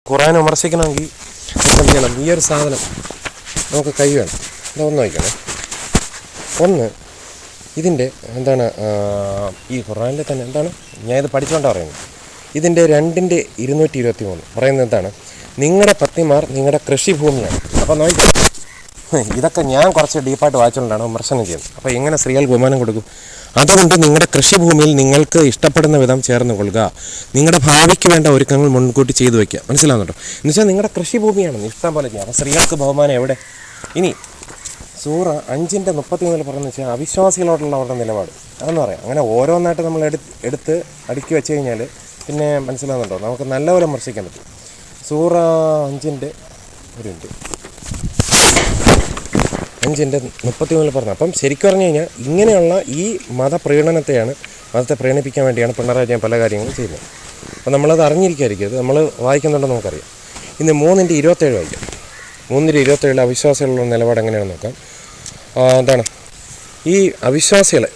ഖുർആൻ വിമർശിക്കണമെങ്കിൽ എന്ത് ചെയ്യണം? ഈ ഒരു സാധനം നമുക്ക് കൈ വേണം. ഇതൊന്ന് വയ്ക്കണേ. ഒന്ന് ഇതിൻ്റെ എന്താണ് ഈ ഖുർആനിൽ തന്നെ എന്താണ് ഞാൻ ഇത് പഠിച്ചുകൊണ്ടാണ് പറയുന്നത്. ഇതിൻ്റെ 2:223 പറയുന്നത് എന്താണ്? നിങ്ങളുടെ പത്നിമാർ നിങ്ങളുടെ കൃഷിഭൂമിയാണ്. അപ്പോൾ നോക്കി, ഇതൊക്കെ ഞാൻ കുറച്ച് ഡീപ്പായിട്ട് വായിച്ചുകൊണ്ടാണ് വിമർശനം ചെയ്യുന്നത്. അപ്പോൾ എങ്ങനെ സ്ത്രീകൾക്ക് ബഹുമാനം കൊടുക്കും? അതുകൊണ്ട് നിങ്ങളുടെ കൃഷിഭൂമിയിൽ നിങ്ങൾക്ക് ഇഷ്ടപ്പെടുന്ന വിധം ചേർന്ന് കൊള്ളുക. നിങ്ങളുടെ ഭാവിക്ക് വേണ്ട ഒരുക്കങ്ങൾ മുൻകൂട്ടി ചെയ്തു വയ്ക്കുക. മനസ്സിലാകുന്നുണ്ടോ? എന്നുവെച്ചാൽ നിങ്ങളുടെ കൃഷിഭൂമിയാണ്, ഇഷ്ടം പോലെ ചെയ്യുക. അപ്പോൾ സ്ത്രീകൾക്ക് ബഹുമാനം എവിടെ? ഇനി സൂറ 5:33 പറയുന്നത് വെച്ചാൽ അവിശ്വാസികളോടുള്ള അവരുടെ നിലപാട് അതെന്ന് പറയാം. അങ്ങനെ ഓരോന്നായിട്ട് നമ്മൾ എടുത്ത് അടുക്കി വെച്ച് കഴിഞ്ഞാൽ പിന്നെ മനസ്സിലാകുന്നുണ്ടോ, നമുക്ക് നല്ലപോലെ വിമർശിക്കാൻ പറ്റും. സൂറ 5:33 പറഞ്ഞു. അപ്പം ശരിക്കും പറഞ്ഞു കഴിഞ്ഞാൽ ഇങ്ങനെയുള്ള ഈ മതത്തെ പ്രീണിപ്പിക്കാൻ വേണ്ടിയാണ് പിണറായി വിജയൻ പല കാര്യങ്ങളും ചെയ്യുന്നത്. അപ്പം നമ്മളത് അറിഞ്ഞിരിക്കായിരിക്കും, അത് നമ്മൾ വായിക്കുന്നുണ്ടെന്ന് നമുക്കറിയാം. ഇന്ന് 3:27 വായിക്കാം. 3:27 അവിശ്വാസികളുള്ള നിലപാട് എങ്ങനെയാണെന്ന് നോക്കാം. എന്താണ് ഈ അവിശ്വാസികളെ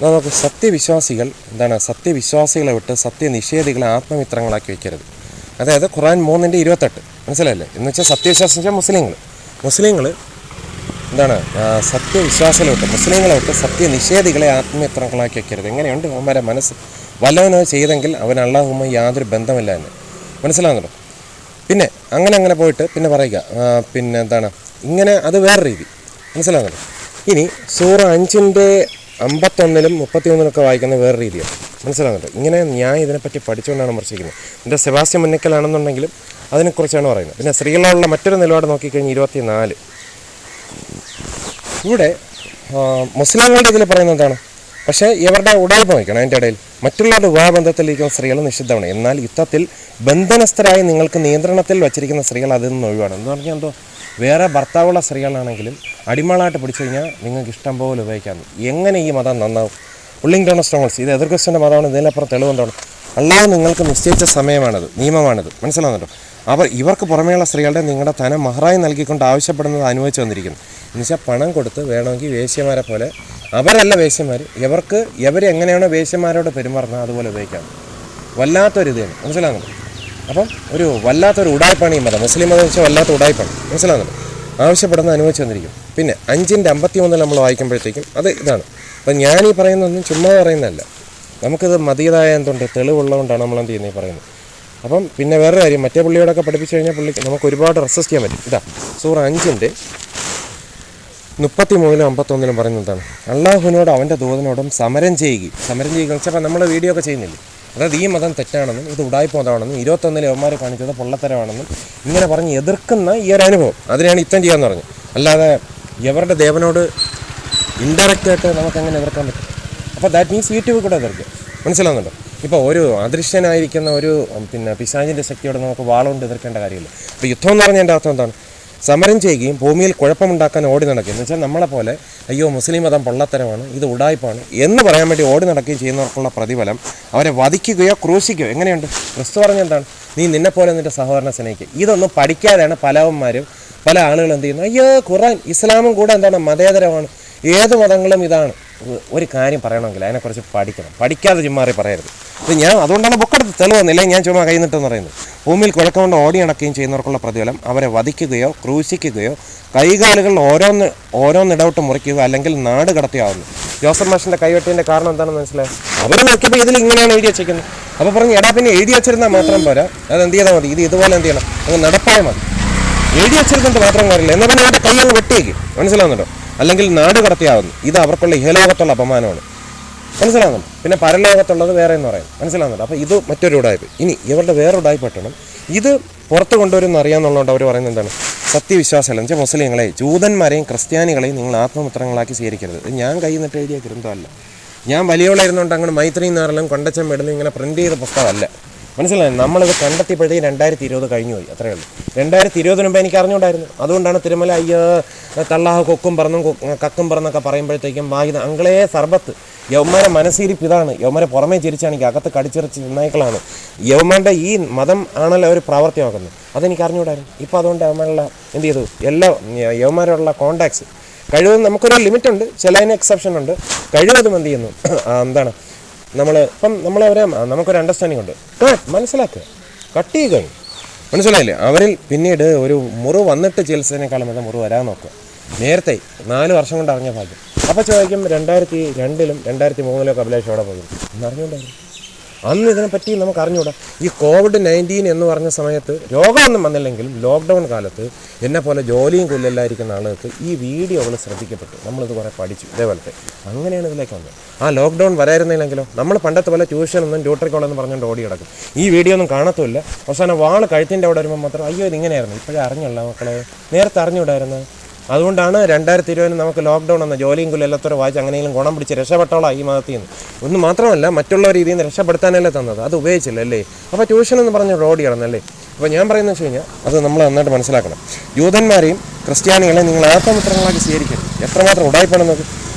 നമുക്ക് സത്യവിശ്വാസികളെ വിട്ട് സത്യനിഷേധികളെ ആത്മമിത്രങ്ങളാക്കി വയ്ക്കരുത്. അതായത് ഖുർആൻ 3:28 മനസ്സിലായില്ലേ? എന്ന് വെച്ചാൽ സത്യവിശ്വാസം വെച്ചാൽ മുസ്ലിങ്ങൾ സത്യവിശ്വാസികളെ വിട്ട് സത്യനിഷേധികളെ ആത്മമിത്രങ്ങളാക്കി വയ്ക്കരുത്. എങ്ങനെയുണ്ട് അവന്മാരെ മനസ്സ്? വല്ലവനോ ചെയ്തെങ്കിൽ അവൻ അള്ളാഹുമായി യാതൊരു ബന്ധമില്ല എന്ന് മനസ്സിലാകുന്നുണ്ടോ? പിന്നെ അങ്ങനെ പോയിട്ട് പിന്നെ പറയുക ഇങ്ങനെ അത് വേറെ രീതി മനസ്സിലാകുന്നുണ്ടോ? ഇനി സൂറ 5:51-31 വായിക്കുന്ന വേറെ രീതിയാണ് മനസ്സിലാകുന്നുണ്ടോ? ഇങ്ങനെ ഞാൻ ഇതിനെപ്പറ്റി പഠിച്ചുകൊണ്ടാണ് വിമർശിക്കുന്നത്. എൻ്റെ സെബാസ്റ്റ്യൻ മുന്നിക്കലാണെന്നുണ്ടെങ്കിലും അതിനെക്കുറിച്ചാണ് പറയുന്നത്. പിന്നെ സ്ത്രീകളോടുള്ള മറ്റൊരു നിലപാട് നോക്കിക്കഴിഞ്ഞ് 24 ഇവിടെ മുസ്ലിങ്ങളുടെ ഇതിൽ പറയുന്നത് എന്താണ്? പക്ഷേ ഇവരുടെ ഉടായ്പ നോക്കണം. അതിൻ്റെ ഇടയിൽ മറ്റുള്ളവരുടെ വിവാഹബന്ധത്തിലിരിക്കുന്ന സ്ത്രീകൾ നിഷിദ്ധമാണ്. എന്നാൽ യുദ്ധത്തിൽ ബന്ധനസ്ഥരായി നിങ്ങൾക്ക് നിയന്ത്രണത്തിൽ വച്ചിരിക്കുന്ന സ്ത്രീകൾ അതിൽ നിന്ന് ഒഴിവാണ്. എന്ന് പറഞ്ഞാൽ എന്തോ വേറെ ഭർത്താവുള്ള സ്ത്രീകളാണെങ്കിലും അടിമകളായിട്ട് പിടിച്ചു കഴിഞ്ഞാൽ നിങ്ങൾക്ക് ഇഷ്ടം പോലെ ഉപയോഗിക്കാം. എങ്ങനെ ഈ മതം നന്നാവും? പുള്ളിങ് ഡൗൺ സ്ട്രോങ്സ് ഇത് എതിർക്രിസ്ത്യൻ്റെ മതമാണ്. ഇതിനപ്പുറം തെളിവെന്താണ്? അല്ലാതെ നിങ്ങൾക്ക് നിശ്ചയിച്ച സമയമാണത്, നിയമമാണിത്. മനസ്സിലാകുന്നുണ്ടോ? ഇവർക്ക് പുറമേയുള്ള സ്ത്രീകളുടെ നിങ്ങളുടെ ധനം മഹറായി നൽകിക്കൊണ്ട് ആവശ്യപ്പെടുന്നത് അനുവദിച്ചു വന്നിരിക്കുന്നു. എന്നുവെച്ചാൽ പണം കൊടുത്ത് വേണമെങ്കിൽ വേശ്യമാരെ പോലെ, അവരല്ല വേശ്യമാർ, എങ്ങനെയാണോ വേശ്യമാരോട് പെരുമാറുന്നത് അതുപോലെ ഉപയോഗിക്കാം. വല്ലാത്തൊരിതാണ് മനസ്സിലാകുന്നുണ്ട്. അപ്പം വല്ലാത്തൊരു ഉടായ്പാണ് ഈ മതം. മുസ്ലിം മതം വെച്ചാൽ വല്ലാത്ത ഉടായ്പാണ് മനസ്സിലാകുന്നുണ്ട്. ആവശ്യപ്പെടുന്നത് അനുവദിച്ചു വന്നിരിക്കും. പിന്നെ 5:53 നമ്മൾ വായിക്കുമ്പോഴത്തേക്കും അത് ഇതാണ്. അപ്പം ഞാനീ പറയുന്നതൊന്നും ചുമ്മാ പറയുന്നതല്ല, നമുക്കിത് മതിയായ എന്തുണ്ട് തെളിവുള്ളതുകൊണ്ടാണ് നമ്മളെന്ത് ചെയ്യുന്നത് പറയുന്നത്. അപ്പം പിന്നെ വേറെ കാര്യം, മറ്റേ പുള്ളിയോടൊക്കെ പഠിപ്പിച്ചു കഴിഞ്ഞാൽ പുള്ളിക്ക് നമുക്ക് ഒരുപാട് റെസിസ്റ്റ് ചെയ്യാൻ പറ്റും. ഇതാ സൂറ 5:33-51 പറയുന്നത് എന്താണ്? അള്ളാഹുവിനോട് അവൻ്റെ ദൂതനോടും സമരം ചെയ്യുക വെച്ചപ്പോൾ നമ്മൾ വീഡിയോ ഒക്കെ ചെയ്യുന്നില്ലേ? അതായത് ഈ മതം തെറ്റാണെന്നും ഇത് ഉടായ്പ മതമാണെന്നും 21 യവന്മാർ കാണിച്ചത് പൊള്ളത്തരമാണെന്നും ഇങ്ങനെ പറഞ്ഞ് എതിർക്കുന്ന ഈ ഒരു അനുഭവം, അതിനെയാണ് യുദ്ധം ചെയ്യാമെന്ന് പറഞ്ഞു. അല്ലാതെ ഇവരുടെ ദേവനോട് ഇൻഡയറക്റ്റായിട്ട് നമുക്കെങ്ങനെ എതിർക്കാൻ പറ്റും? അപ്പോൾ ദാറ്റ് മീൻസ് യൂട്യൂബിൽ കൂടെ എതിർക്കുക. മനസ്സിലാകുന്നുണ്ടോ? ഇപ്പോൾ ഒരു അദൃശ്യനായിരിക്കുന്ന പിശാചിൻ്റെ ശക്തിയോട് നമുക്ക് വാളുകൊണ്ട് എതിർക്കേണ്ട കാര്യമില്ല. അപ്പോൾ യുദ്ധം എന്ന് പറഞ്ഞാൽ എൻ്റെ അർത്ഥം എന്താണ്? സമരം ചെയ്യുകയും ഭൂമിയിൽ കുഴപ്പമുണ്ടാക്കാൻ ഓടി നടക്കുകയും എന്ന് വെച്ചാൽ നമ്മളെപ്പോലെ അയ്യോ മുസ്ലിം മതം പൊള്ളത്തരമാണ്, ഇത് ഉടായ്പാണ് എന്ന് പറയാൻ വേണ്ടി ഓടി നടക്കുകയും ചെയ്യുന്നവർക്കുള്ള പ്രതിഫലം അവരെ വധിക്കുകയോ ക്രൂശിക്കുകയോ. എങ്ങനെയുണ്ട്? ക്രിസ്തു പറഞ്ഞ എന്താണ്? നീ നിന്നെപ്പോലെ നിൻ്റെ സഹോദരനെ സ്നേഹിക്കുക. ഇതൊന്നും പഠിക്കാതെയാണ് പല ആളുകളും എന്ത് ചെയ്യുന്നത്? അയ്യോ ഖുർആൻ ഇസ്ലാമും കൂടെ എന്താണ് മതേതരമാണ്, ഏത് മതങ്ങളും ഇതാണ്. ഒരു കാര്യം പറയണമെങ്കിൽ അതിനെക്കുറിച്ച് പഠിക്കണം, പഠിക്കാതെ ചുമ്മാറി പറയരുത്. ഇത് ഞാൻ അതുകൊണ്ടാണ് ബുക്കെടുത്ത് തെളിവെന്നില്ല, ഞാൻ ചുമ്മാ കൈന്നിട്ടെന്ന് പറയുന്നത്. ഭൂമിയിൽ കുഴക്കം ഓടി നടക്കുകയും ചെയ്യുന്നവർക്കുള്ള പ്രതിഫലം അവരെ വധിക്കുകയോ ക്രൂശിക്കുകയോ കൈകാലുകൾ ഓരോന്നിടവിട്ട് മുറിക്കുക അല്ലെങ്കിൽ നാട് കടത്തിയാവുന്നു. ജോസഫ് മാഷിൻ്റെ കൈവെട്ടിൻ്റെ കാരണം എന്താണെന്ന് മനസ്സിലായി? അവർ നോക്കിയപ്പോൾ ഇതിൽ ഇങ്ങനെയാണ് എഴുതി വെച്ചിരിക്കുന്നത്. അപ്പോൾ പറഞ്ഞു എടാ പിന്നെ എഴുതി വെച്ചിരുന്നാൽ മാത്രം പോരാ, അത് എന്ത് ചെയ്താൽ മതി, ഇത് ഇതുപോലെ എന്ത് ചെയ്യണം, അങ്ങ് നടപ്പായാൽ മതി. എഴുതി വെച്ചിരുന്നിട്ട് മാത്രം കാര്യമില്ല, എന്നാൽ പിന്നെ അവരുടെ കൈ അങ്ങ് വെട്ടിയേക്കും. മനസ്സിലാവുന്നുണ്ടോ? അല്ലെങ്കിൽ നാട് കടത്തിയാവുന്നു. ഇത് അവർക്കുള്ള ഇഹലോകത്തുള്ള അപമാനമാണ്. മനസ്സിലാകുന്നുണ്ട്. പിന്നെ പരലോകത്തുള്ളത് വേറെ എന്ന് പറയും. മനസ്സിലാകുന്നുണ്ട്. അപ്പോൾ ഇത് മറ്റൊരു ഉടായ്പ. ഇനി ഇവരുടെ വേറെ ഉടായ്പ പെട്ടണം. ഇത് പുറത്ത് കൊണ്ടുവരുമെന്ന് അറിയാമെന്നുള്ളതുകൊണ്ട് അവർ പറയുന്നത് എന്താണ്? സത്യവിശ്വാസികൾ എന്ന് വെച്ചാൽ മുസ്ലിങ്ങളെയും ജൂതന്മാരെയും ക്രിസ്ത്യാനികളെയും നിങ്ങൾ ആത്മമിത്രങ്ങളാക്കി സ്വീകരിക്കരുത്. ഇത് ഞാൻ കൈ നിന്നിട്ട് എഴുതിയ ഗ്രന്ഥമല്ല. ഞാൻ വലിയോളായിരുന്നുകൊണ്ട് അങ്ങനെ മൈത്രി നാറിലും കൊണ്ടച്ചൻ മെടുന്നും ഇങ്ങനെ പ്രിൻ്റ് ചെയ്ത പുസ്തകമല്ല. മനസ്സിലായി? നമ്മളിത് കണ്ടെത്തിയപ്പോഴത്തേക്ക് 2020 കഴിഞ്ഞു പോയി, അത്രയേ ഉള്ളൂ. 2020 മുമ്പ് എനിക്ക് അറിഞ്ഞുകൂടായിരുന്നു. അതുകൊണ്ടാണ് തിരുമല അയ്യോ തള്ളാഹ് കക്കും പറന്നൊക്കെ പറയുമ്പോഴത്തേക്കും വായിത അങ്ങളേ സർബത്ത്. യവന്മാരെ മനസ്സിരിപ്പ് ഇതാണ്. യവന്മാരെ പുറമേ ചിരിച്ചാണെങ്കിൽ അകത്ത് കടിച്ചിറച്ച് നായ്ക്കളാണ്. യവന്മാരുടെ ഈ മതം ആണല്ലോ അവർ പ്രാവർത്തികമാക്കുന്നത്. അതെനിക്ക് അറിഞ്ഞുകൂടായിരുന്നു. ഇപ്പോൾ അതുകൊണ്ട് യവന്മാരുള്ള എന്ത് ചെയ്തു, എല്ലാ യവന്മാരുള്ള കോണ്ടാക്ട്സ് കഴിവതും നമുക്കൊരു ലിമിറ്റുണ്ട്, ചിലതിന് എക്സെപ്ഷൻ ഉണ്ട്. കഴിവതും എന്ത് ചെയ്യുന്നു നമുക്കൊരു അണ്ടർസ്റ്റാൻഡിങ് ഉണ്ട്. മനസ്സിലാക്കുക, കട്ട് ചെയ്യുക കഴിഞ്ഞു. മനസ്സിലായില്ലേ? അവരിൽ പിന്നീട് ഒരു മുറിവ് വന്നിട്ട് ചികിത്സേനേക്കാളും അത് മുറിവ് വരാൻ നോക്കുക. നേരത്തെ 4 വർഷം കൊണ്ട് അറിഞ്ഞ ഭാഗ്യം. അപ്പോൾ ചോദിക്കും 2002-ലും 2003-ലൊക്കെ അഭിലാഷ് അവിടെ പോയി എന്നറിഞ്ഞുകൊണ്ടായിരുന്നു. അന്ന് ഇതിനെപ്പറ്റി നമുക്ക് അറിഞ്ഞുകൂടാ. ഈ COVID-19 എന്ന് പറഞ്ഞ സമയത്ത് രോഗമൊന്നും വന്നില്ലെങ്കിലും ലോക്ക്ഡൗൺ കാലത്ത് എന്നെപ്പോലെ ജോലിയും കൊല്ലല്ലായിരിക്കുന്ന ആളുകൾക്ക് ഈ വീഡിയോകൾ ശ്രദ്ധിക്കപ്പെട്ടു. നമ്മളിത് കുറേ പഠിച്ചു. ഇതേപോലത്തെ അങ്ങനെയാണ് ഇതിലേക്ക് വന്നത്. ആ ലോക്ക്ഡൗൺ വരായിരുന്നില്ലെങ്കിലോ നമ്മൾ പണ്ടത്തെ പോലെ ട്യൂഷനൊന്നും ട്യൂട്ടറിക്കോളെന്ന് പറഞ്ഞുകൊണ്ട് ഓടി കിടക്കും. ഈ വീഡിയോ ഒന്നും കാണത്തുമില്ല. അവസാനം വാള് കഴുത്തിൻ്റെ അവിടെ വരുമ്പോൾ മാത്രം അയ്യോ ഇതിങ്ങനെയായിരുന്നു, ഇപ്പോഴേ അറിഞ്ഞുള്ള മക്കളെ, നേരത്തെ അറിഞ്ഞുകൂടായിരുന്നു. അതുകൊണ്ടാണ് 2020 നമുക്ക് ലോക്ക്ഡൗൺ എന്ന ജോലിയും കൊല്ലം എല്ലാത്തരം വായിച്ച് അങ്ങനെയെങ്കിലും ഗുണം പിടിച്ച് രക്ഷപ്പെട്ടോളാം ഈ മതത്തിൽ നിന്ന്. ഒന്നും മാത്രമല്ല മറ്റുള്ള രീതിയിൽ നിന്ന് രക്ഷപ്പെടുത്താനല്ലേ തന്നത്, അത് ഉപയോഗിച്ചില്ല അല്ലേ. അപ്പോൾ ട്യൂഷൻ എന്ന് പറഞ്ഞ് റോഡ് കിടന്നല്ലേ. അപ്പോൾ ഞാൻ പറയുന്നത് വെച്ച് കഴിഞ്ഞാൽ അത് നമ്മൾ നന്നായിട്ട് മനസ്സിലാക്കണം. യൂതന്മാരെയും ക്രിസ്ത്യാനികളെയും നിങ്ങൾ ആത്മമിത്രങ്ങളാക്കി സ്വീകരിക്കരുത്. എത്രമാത്രം ഉടായ്പാണെന്ന് നോക്കും.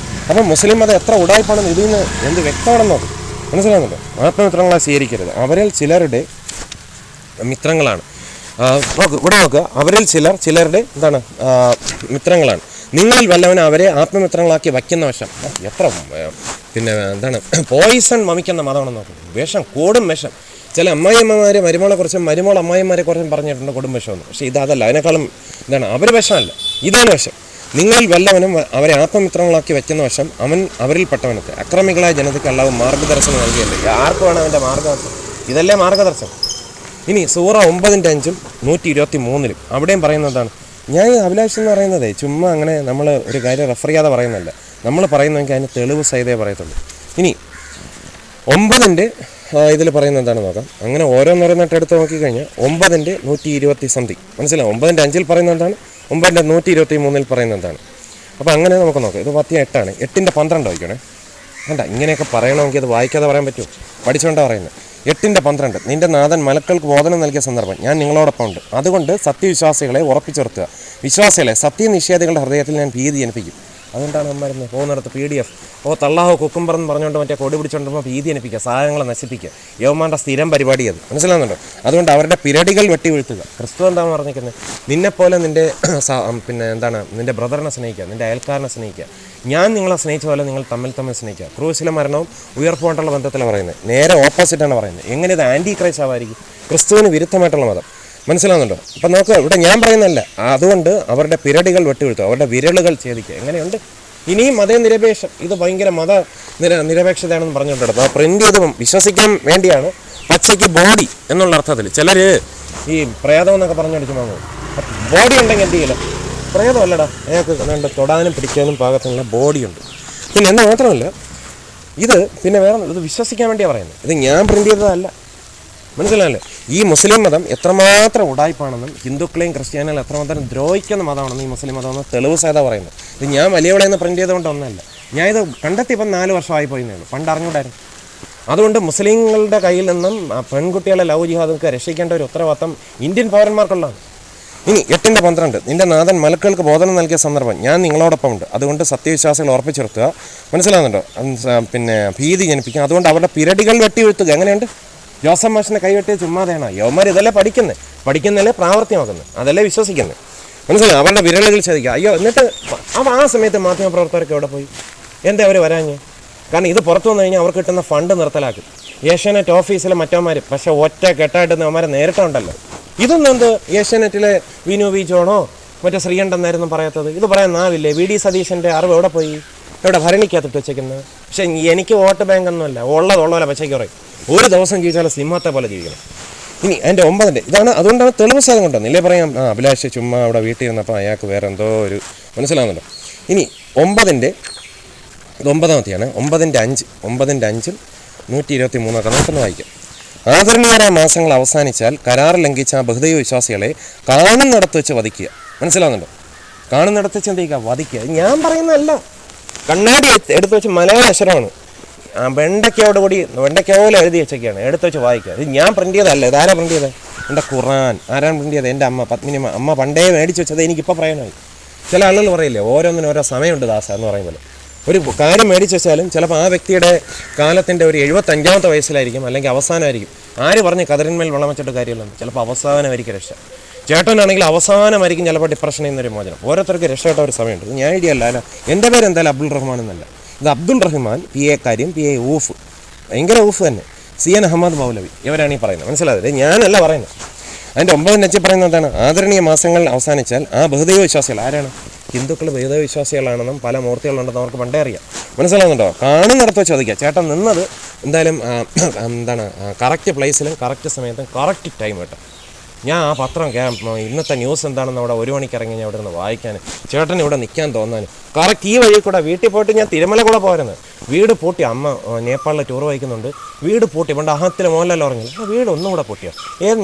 അപ്പം മുസ്ലിം മതം എത്ര ഉടായ്പാണെന്ന് ഇതിൽ നിന്ന് എന്ത് വ്യക്തമാണെന്ന് നോക്കും. മനസ്സിലാകുന്നുണ്ടോ? ആത്മമിത്രങ്ങളായി സ്വീകരിക്കരുത്. അവരിൽ ചിലരുടെ മിത്രങ്ങളാണ്. ഇവിടെ നോക്കുക, അവരിൽ ചിലരുടെ എന്താണ് മിത്രങ്ങളാണ്. നിങ്ങളിൽ വല്ലവനും അവരെ ആത്മമിത്രങ്ങളാക്കി വയ്ക്കുന്ന വശം എത്ര പിന്നെ എന്താണ് പോയിസൺ വമിക്കുന്ന മതമാണെന്ന് നോക്കുന്നത്. വിഷം, കൂടും വിഷം. ചില അമ്മായിയമ്മമാർ മരുമോളെക്കുറിച്ചും മരുമോൾ അമ്മായിമാരെക്കുറിച്ചും പറഞ്ഞിട്ടുണ്ട് കൊടും വിഷമെന്ന്. പക്ഷേ ഇതല്ല, അതിനേക്കാളും എന്താണ് അവർ വിഷമല്ല, ഇതാണ് വിഷം. നിങ്ങളിൽ വല്ലവനും അവരെ ആത്മമിത്രങ്ങളാക്കി വയ്ക്കുന്ന വശം അവൻ അവരിൽപ്പെട്ടവനത്തെ അക്രമികളായ ജനതയ്ക്ക് അല്ലാതെ മാർഗ്ഗദർശനം നൽകിയല്ലേ. ആർക്കുമാണ് അവൻ്റെ മാർഗ്ഗദർശനം? ഇതല്ലേ മാർഗ്ഗദർശനം. ഇനി സൂറ 9:5 123 അവിടെയും പറയുന്നതാണ്. ഞാൻ അഭിലാഷ് എന്ന് പറയുന്നത് ചുമ്മാ അങ്ങനെ നമ്മൾ ഒരു കാര്യം റെഫർ ചെയ്യാതെ പറയുന്നതല്ല, നമ്മൾ പറയുന്നെങ്കിൽ അതിന് തെളിവ് സഹിതേ പറയത്തുള്ളൂ. ഇനി 9 ഇതിൽ പറയുന്നത് എന്താണെന്ന് നോക്കാം. അങ്ങനെ ഓരോന്നോരോന്നിട്ട് എടുത്ത് നോക്കിക്കഴിഞ്ഞാൽ 9:120 മനസ്സിലാവും. 9:5 പറയുന്നത് എന്താണ്, 9:123 പറയുന്നത് എന്താണ്. അപ്പോൾ അങ്ങനെ നമുക്ക് നോക്കാം. ഇത് 8 8:12 വായിക്കണേ. വേണ്ട, ഇങ്ങനെയൊക്കെ പറയണമെങ്കിൽ അത് വായിക്കാതെ പറയാൻ പറ്റുമോ? പഠിച്ചുകൊണ്ടാണ് പറയുന്നത്. 8:12 നിന്റെ നാഥൻ മലക്കൾക്ക് ബോധനം നൽകിയ സന്ദർഭം ഞാൻ നിങ്ങളോടൊപ്പം ഉണ്ട്. അതുകൊണ്ട് സത്യവിശ്വാസികളെ ഉറപ്പിച്ചുറത്തുക. വിശ്വാസികളെ സത്യനിഷേധികളുടെ ഹൃദയത്തിൽ ഞാൻ ഭീതി ജനിപ്പിക്കും. അതുകൊണ്ടാണ് അമ്മരുന്ന് പോകുന്നിടത്ത് PDF തള്ളാഹോ കുക്കുംബർ എന്ന് പറഞ്ഞുകൊണ്ട് മറ്റേ കൊടി പിടിച്ചുകൊണ്ടുമ്പോൾ ഭീതി ജനിപ്പിക്കുക, സാധനങ്ങളെ നശിപ്പിക്കുക. യവന്മാരുടെ സ്ഥിരം പരിപാടി അത്. മനസ്സിലാകുന്നുണ്ടോ? അതുകൊണ്ട് അവരുടെ പിരടികൾ വെട്ടി വീഴ്ത്തുക. ക്രിസ്തു എന്താണ് പറഞ്ഞിരിക്കുന്നത്? നിന്നെപ്പോലെ നിൻ്റെ പിന്നെ എന്താണ് നിൻ്റെ ബ്രദറിനെ സ്നേഹിക്കുക, നിൻ്റെ അയൽക്കാരനെ സ്നേഹിക്കുക. ഞാൻ നിങ്ങളെ സ്നേഹിച്ച പോലെ നിങ്ങൾ തമ്മിൽ സ്നേഹിക്കുക. ക്രൂശിലെ മരണവും ഉയർപ്പുകൊണ്ടുള്ള ബന്ധത്തിലാണ് പറയുന്നത്. നേരെ ഓപ്പോസിറ്റാണ് പറയുന്നത്. എങ്ങനെ ഇത് ആൻറ്റി ക്രൈസ്റ്റ് ആവായിരിക്കും? ക്രിസ്തുവിന് വിരുദ്ധമായിട്ടുള്ള മതം. മനസ്സിലാകുന്നുണ്ടോ? അപ്പം നോക്കുക, ഇവിടെ ഞാൻ പറയുന്നതല്ല. അതുകൊണ്ട് അവരുടെ പിരടികൾ വെട്ടിവീഴ്ത്തുക, അവരുടെ വിരലുകൾ ഛേദിക്കുക. എങ്ങനെയുണ്ട്? ഇനിയും മതനിരപേക്ഷം, ഇത് ഭയങ്കര നിരപേക്ഷതയാണെന്ന് പറഞ്ഞുകൊണ്ടിരുന്നത്. അത് പ്രിൻ്റ് ചെയ്ത് വിശ്വസിക്കാൻ വേണ്ടിയാണ്. പച്ചയ്ക്ക് ബോഡി എന്നുള്ള അർത്ഥത്തിൽ ചിലർ ഈ പ്രേതം എന്നൊക്കെ പറഞ്ഞടിച്ച് വാങ്ങും. ബോഡി ഉണ്ടെങ്കിൽ എന്ത് ചെയ്യില്ല, പ്രേതമല്ലടാ, അയാൾക്ക് വേണ്ട തൊടാനും പിടിക്കാനും പാകത്തിനുള്ള ബോഡിയുണ്ട്. പിന്നെ എന്നാൽ മാത്രമല്ല ഇത് പിന്നെ വേറെ ഇത് വിശ്വസിക്കാൻ വേണ്ടിയാണ് പറയുന്നത്. ഇത് ഞാൻ പ്രിൻ്റ് ചെയ്തതല്ല. മനസ്സിലായല്ലേ? ഈ മുസ്ലിം മതം എത്രമാത്രം ഉടായ്പാണെന്നും ഹിന്ദുക്കളെയും ക്രിസ്ത്യാനികളെയും എത്രമാത്രം ദ്രോഹിക്കുന്ന മതമാണെന്നും ഈ മുസ്ലിം മതം എന്ന് തെളിവ് സഹിതം പറയുന്നത്. ഇത് ഞാൻ വലിയവളെ നിന്ന് പ്രിൻ്റ് ചെയ്തുകൊണ്ടൊന്നല്ല. ഞാൻ ഇത് കണ്ടെത്തിയപ്പം 4 വർഷമായി പോയെന്നേ ഉള്ളൂ. പണ്ട് അറിഞ്ഞൂടായിരുന്നു. അതുകൊണ്ട് മുസ്ലിങ്ങളുടെ കയ്യിൽ നിന്നും പെൺകുട്ടികളെ ലവ് ജിഹാദൊക്കെ രക്ഷിക്കേണ്ട ഒരു ഉത്തരവാദിത്തം ഇന്ത്യൻ പൗരന്മാർക്കുള്ളതാണ്. ഇനി 8:12 നിന്റെ നാഥൻ മലക്കൾക്ക് ബോധനം നൽകിയ സന്ദർഭം ഞാൻ നിങ്ങളോടൊപ്പം ഉണ്ട്. അതുകൊണ്ട് സത്യവിശ്വാസികൾ ഉറപ്പിച്ചെടുത്തുക. മനസ്സിലാകുന്നുണ്ടോ? പിന്നെ ഭീതി ജനിപ്പിക്കുക. അതുകൊണ്ട് അവരുടെ പിരടികൾ വെട്ടി വീഴ്ത്തുക. എങ്ങനെയുണ്ട്? ജോസഫ് മാഷിനെ കൈവെട്ടിയ ചുമ്മാതെയാണ്. യവന്മാർ ഇതല്ലേ പഠിക്കുന്നതല്ലേ പ്രാവർത്തികമാക്കുന്നത്, അതല്ലേ വിശ്വസിക്കുന്നത്. മനസ്സിലായി? അവരുടെ വിരലുകൾ ഛേദിക്കുക. അയ്യോ, എന്നിട്ട് ആ സമയത്ത് മാധ്യമപ്രവർത്തകർക്ക് എവിടെ പോയി? എന്താ അവർ വരാഞ്ഞ്? കാരണം ഇത് പുറത്തു വന്നു കഴിഞ്ഞാൽ അവർക്ക് കിട്ടുന്ന ഫണ്ട് നിർത്തലാക്കും. ഏഷ്യാനെറ്റ് ഓഫീസിലെ മറ്റവന്മാർ പക്ഷേ ഒറ്റ കെട്ടായിട്ട് അവന്മാരെ നേരിട്ടുണ്ടല്ലോ. ഇതൊന്നും എന്ത് ഏഷ്യാനെറ്റിലെ വിനു വി ജോണോ മറ്റേ ശ്രീകണ്ഠൻ നേരൊന്നും പറയാത്തത്? ഇത് പറയാൻ നാവില്ലേ? VD സതീശൻ്റെ അറിവ് എവിടെ പോയി? എവിടെ ഭരണിക്കകത്തിട്ട് വെച്ചേക്കുന്നത്? പക്ഷേ എനിക്ക് വോട്ട് ബാങ്കൊന്നുമല്ല, ഉള്ളതല്ല പച്ചയ്ക്ക് പറയും. ഒരു ദിവസം ജീവിച്ചാൽ സിംഹത്തെ പോലെ ജീവിക്കണം. ഇനി അതിൻ്റെ 9 ഇതാണ്. അതുകൊണ്ടാണ് തെളിവ് സാധനം കൊണ്ടുവന്ന് ഇല്ലേ പറയാം. അഭിലാഷ് ചുമ്മാ അവിടെ വീട്ടിൽ ഇരുന്നപ്പോൾ അയാൾക്ക് വേറെ എന്തോ ഒരു മനസ്സിലാകുന്നുണ്ടോ? ഇനി 9 9-ാമത്തെയാണ് 9:5 123 നമുക്കൊന്ന് വായിക്കാം. ആദരണീയരായ മാസങ്ങൾ അവസാനിച്ചാൽ കരാർ ലംഘിച്ച ആ ബഹുദൈവ വിശ്വാസികളെ കാണുന്നിടത്ത് വെച്ച് വധിക്കുക. മനസ്സിലാകുന്നുണ്ടോ? കാണുന്നിടത്ത് വെച്ച് എന്ത് ചെയ്യുക? വധിക്കുക. ഞാൻ പറയുന്നതല്ല, കണ്ണാടി എടുത്തു വെച്ച് മലയാള അക്ഷരമാണ്. വെണ്ടയ്ക്കോലെ എഴുതി വെച്ചൊക്കെയാണ്, എടുത്തു വെച്ച് വായിക്കുക. ഇത് ഞാൻ പ്രിൻ്റ് ചെയ്തതല്ല. ഇതാരാ പ്രിൻ്റ് ചെയ്തത്? എൻ്റെ ഖുർആൻ. ആരാണ് പ്രിൻ്റ് ചെയ്തത്? എൻ്റെ അമ്മ പത്മിനിമ. അമ്മ പണ്ടേ മേടിച്ച് വെച്ചത് എനിക്കിപ്പോൾ പറയാനായി. ചില ആളുകൾ പറയില്ലേ, ഓരോന്നിനും ഓരോ സമയമുണ്ട് ദാസ എന്ന് പറയുമ്പോൾ. ഒരു കാര്യം മേടിച്ച് വെച്ചാലും ചിലപ്പോൾ ആ വ്യക്തിയുടെ കാലത്തിൻ്റെ ഒരു 75-ാമത്തെ വയസ്സിലായിരിക്കും, അല്ലെങ്കിൽ അവസാനമായിരിക്കും. ആര് പറഞ്ഞ് കതിരന്മേൽ വെള്ളം വെച്ചിട്ട് കാര്യമില്ലെന്ന്? ചിലപ്പോൾ അവസാനമായിരിക്കും രക്ഷ. ചേട്ടനാണെങ്കിൽ അവസാനമായിരിക്കും ചിലപ്പോൾ ഡിപ്രഷനിൽ നിന്നൊരു മോചനം. ഓരോരുത്തർക്ക് രക്ഷപ്പെട്ട ഒരു സമയമുണ്ട്. ഇത് ഞാൻ ഐഡിയ അല്ല. എൻ്റെ പേര് എന്തായാലും അബ്ദുൾ റഹ്മാൻ എന്നല്ല. ഇത് അബ്ദുൾ റഹ്മാൻ PA കാര്യം PA ഊഫ്, ഭയങ്കര ഊഫ് തന്നെ. CN അഹമ്മദ് മൗലവി ഇവരാണ് ഈ പറയുന്നത്. മനസ്സിലായത്? ഞാനല്ല പറയുന്നത്. അതിൻ്റെ 9 നച്ചി പറയുന്നത് എന്താണ്? ആദരണീയ മാസങ്ങൾ അവസാനിച്ചാൽ ആ ബഹുദൈവ വിശ്വാസികൾ ആരാണ്? ഹിന്ദുക്കൾ ബഹുദൈവ വിശ്വാസികളാണെന്നും പല മൂർത്തികളുണ്ടെന്നും അവർക്ക് പണ്ടേ അറിയാം. മനസ്സിലാകുന്നുണ്ടോ? കാണുന്നിടത്ത് വെച്ച് ചോദിക്കുക. ചേട്ടൻ നിന്നത് എന്തായാലും എന്താണ് കറക്റ്റ് പ്ലേസിലും കറക്റ്റ് സമയത്തും കറക്റ്റ് ടൈം കേട്ടോ. ഞാൻ ആ പത്രം ഇന്നത്തെ ന്യൂസ് എന്താണെന്ന് അവിടെ 1 മണിക്ക് ഇറങ്ങി ഞാൻ ഇവിടെ നിന്ന് വായിക്കാൻ, ചേട്ടൻ ഇവിടെ നിൽക്കാൻ തോന്നാൻ കറക്റ്റ് ഈ വഴി കൂടെ വീട്ടിൽ പോയിട്ട് ഞാൻ തിരുമല കൂടെ പോരുന്നത്. വീട് പൂട്ടി. അമ്മ നേപ്പാളിൽ ടൂർ വഹിക്കുന്നുണ്ട്. വീട് പൂട്ടി. പണ്ട് അഹത്തിൽ മോഹൻലാൽ ഉറങ്ങില്ല. അപ്പോൾ വീട് ഒന്നും കൂടെ പൊട്ടിയോ?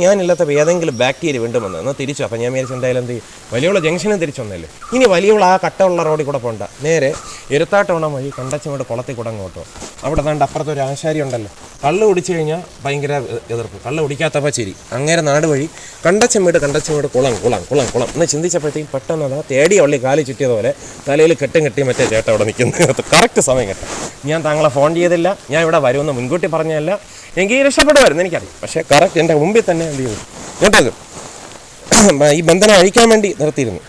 ഞാനില്ലാത്തപ്പോൾ ഏതെങ്കിലും ബാക്ടീരിയ വീണ്ടും വന്നത് എന്നാൽ തിരിച്ചു. അപ്പോൾ ഞാൻ വിചാരിച്ചു എന്തായാലും എന്ത് ചെയ്യും, വലിയുള്ള ജംഗ്ഷനും തിരിച്ചു വന്നല്ലേ. ഇനി വലിയുള്ള ആ കട്ടയുള്ള റോഡിൽ കൂടെ പോകണ്ട, നേരെ എരുത്താട്ടോണം വഴി കണ്ടച്ചമോട് കുളത്തിൽ കൂടെ അങ്ങോട്ടോ. അവിടെ കണ്ട് അപ്പുറത്ത് ഒരു ആശാരി ഉണ്ടല്ലോ, കള്ള് കുടിച്ചു കഴിഞ്ഞാൽ ഭയങ്കര എതിർപ്പ്, കള്ള് കുടിക്കാത്തപ്പോൾ ശരി. അങ്ങേരെ നാട് വഴി കണ്ടച്ചമീട് കുളം കുളം കുളം കുളം എന്ന് ചിന്തിച്ചപ്പോഴത്തേക്കും പെട്ടെന്ന് അതാ തേടിയ വള്ളി കാലി ചുറ്റിയതുപോലെ തലയിൽ കെട്ടും കെട്ടി മറ്റേ ചേട്ടൻ അവിടെ നിൽക്കുന്നത്. കറക്റ്റ് സമയം കേട്ടോ. ഞാൻ താങ്കളെ ഫോൺ ചെയ്തില്ല, ഞാൻ ഇവിടെ വരുമെന്ന് മുൻകൂട്ടി പറഞ്ഞതല്ല, എനിക്ക് രക്ഷപ്പെടുമായിരുന്നു എനിക്കറിയാം. പക്ഷേ കറക്റ്റ് എൻ്റെ മുമ്പിൽ തന്നെ എന്ത് ചെയ്തു കേട്ടത്, ഈ ബന്ധനം അഴിക്കാൻ വേണ്ടി നിർത്തിയിരുന്നു.